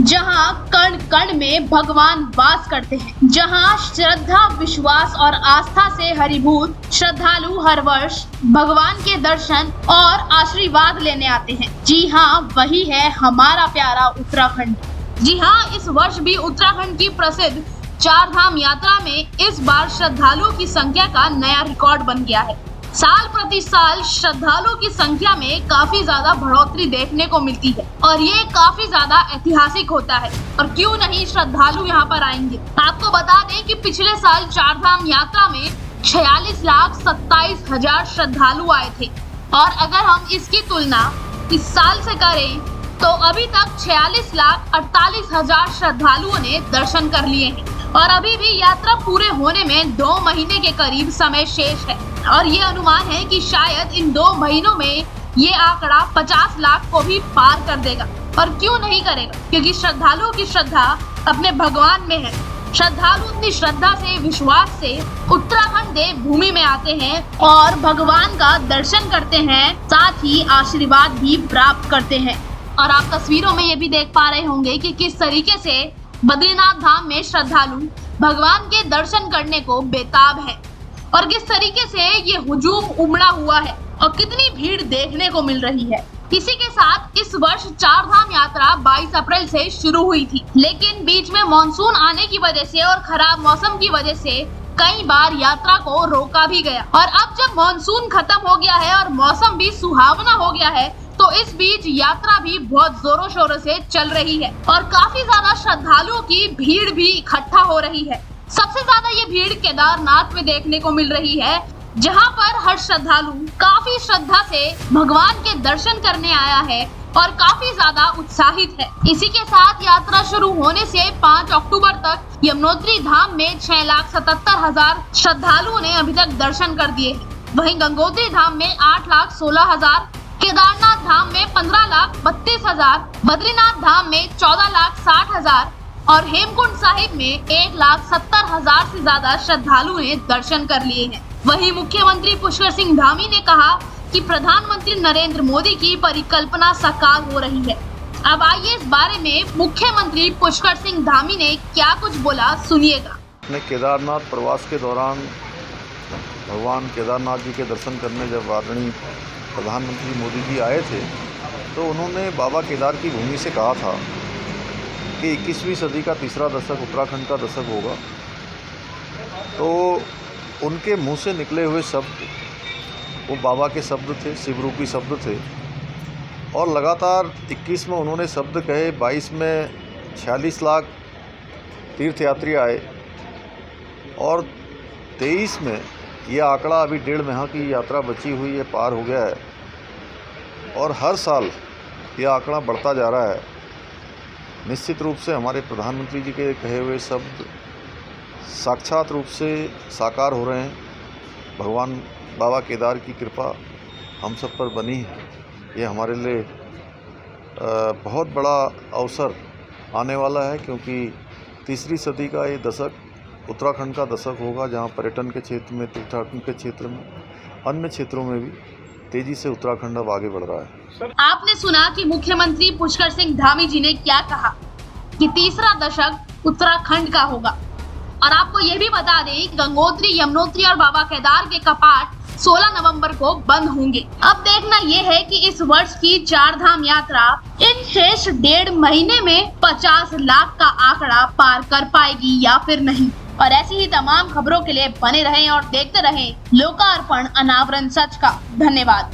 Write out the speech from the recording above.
जहां कण कण में भगवान वास करते हैं, जहां श्रद्धा, विश्वास और आस्था से हरिभूत श्रद्धालु हर वर्ष भगवान के दर्शन और आशीर्वाद लेने आते हैं। जी हाँ, वही है हमारा प्यारा उत्तराखंड। जी हाँ, इस वर्ष भी उत्तराखंड की प्रसिद्ध चार धाम यात्रा में इस बार श्रद्धालुओं की संख्या का नया रिकॉर्ड बन गया है। साल प्रति साल श्रद्धालुओं की संख्या में काफी ज्यादा बढ़ोतरी देखने को मिलती है और ये काफी ज्यादा ऐतिहासिक होता है। और क्यों नहीं श्रद्धालु यहाँ पर आएंगे। आपको बता दें कि पिछले साल चार धाम यात्रा में 46,27,000 श्रद्धालु आए थे और अगर हम इसकी तुलना इस साल से करें तो अभी तक 46,48,000 श्रद्धालुओं ने दर्शन कर लिए हैं और अभी भी यात्रा पूरे होने में 2 महीने के करीब समय शेष है और ये अनुमान है कि शायद इन 2 महीनों में ये आंकड़ा 50 लाख को भी पार कर देगा। और क्यों नहीं करेगा, क्योंकि श्रद्धालुओं की श्रद्धा अपने भगवान में है। श्रद्धालु अपनी श्रद्धा से, विश्वास से उत्तराखंड देव भूमि में आते हैं और भगवान का दर्शन करते हैं, साथ ही आशीर्वाद भी प्राप्त करते हैं। और आप तस्वीरों में ये भी देख पा रहे होंगे कि किस तरीके से बद्रीनाथ धाम में श्रद्धालु भगवान के दर्शन करने को बेताब है और किस तरीके से ये हुजूम उमड़ा हुआ है और कितनी भीड़ देखने को मिल रही है। इसी के साथ इस वर्ष चार धाम यात्रा 22 अप्रैल से शुरू हुई थी, लेकिन बीच में मानसून आने की वजह से और खराब मौसम की वजह से कई बार यात्रा को रोका भी गया। और अब जब मानसून खत्म हो गया है और मौसम भी सुहावना हो गया है तो इस बीच यात्रा भी बहुत जोरों शोरों से चल रही है और काफी ज्यादा श्रद्धालुओं की भीड़ भी इकट्ठा हो रही है। सबसे ज्यादा ये भीड़ केदारनाथ में देखने को मिल रही है, जहां पर हर श्रद्धालु काफी श्रद्धा से भगवान के दर्शन करने आया है और काफी ज्यादा उत्साहित है। इसी के साथ यात्रा शुरू होने से 5 अक्टूबर तक यमुनोत्री धाम में 6,77,000 श्रद्धालुओं ने अभी तक दर्शन कर दिए हैं। वहीं गंगोत्री धाम में 8,16,000, केदारनाथ धाम में 15,32,000, बद्रीनाथ धाम में 14,60,000 और हेमकुंड साहिब में 1,70,000 से ज्यादा श्रद्धालु ने दर्शन कर लिए हैं। वहीं मुख्यमंत्री पुष्कर सिंह धामी ने कहा कि प्रधानमंत्री नरेंद्र मोदी की परिकल्पना साकार हो रही है। अब आइए इस बारे में मुख्यमंत्री पुष्कर सिंह धामी ने क्या कुछ बोला, सुनिएगा। अपने केदारनाथ प्रवास के दौरान भगवान केदारनाथ जी के दर्शन करने जब आदरणीय प्रधानमंत्री मोदी जी आए थे तो उन्होंने बाबा केदार की भूमि से कहा था कि 21वीं सदी का तीसरा दशक उत्तराखंड का दशक होगा। तो उनके मुंह से निकले हुए शब्द वो बाबा के शब्द थे, शिवरूपी शब्द थे और लगातार 21 में उन्होंने शब्द कहे, 22 में 46 लाख तीर्थयात्री आए और 23 में यह आंकड़ा अभी 1.5 माह की यात्रा बची हुई है, पार हो गया है और हर साल यह आंकड़ा बढ़ता जा रहा है। निश्चित रूप से हमारे प्रधानमंत्री जी के कहे हुए शब्द साक्षात रूप से साकार हो रहे हैं। भगवान बाबा केदार की कृपा हम सब पर बनी है। ये हमारे लिए बहुत बड़ा अवसर आने वाला है, क्योंकि तीसरी सदी का ये दशक उत्तराखंड का दशक होगा, जहां पर्यटन के क्षेत्र में, तीर्थाटन के क्षेत्र में, अन्य क्षेत्रों में भी तेजी से उत्तराखंड अब आगे बढ़ रहा है। आपने सुना कि मुख्यमंत्री पुष्कर सिंह धामी जी ने क्या कहा कि तीसरा दशक उत्तराखंड का होगा। और आपको यह भी बता दें कि गंगोत्री, यमुनोत्री और बाबा केदार के कपाट 16 नवंबर को बंद होंगे। अब देखना यह है कि इस वर्ष की चार धाम यात्रा इन शेष 1.5 महीने में 50 लाख का आंकड़ा पार कर पाएगी या फिर नहीं। और ऐसी ही तमाम खबरों के लिए बने रहें और देखते रहें लोकार्पण अनावरण सच का। धन्यवाद।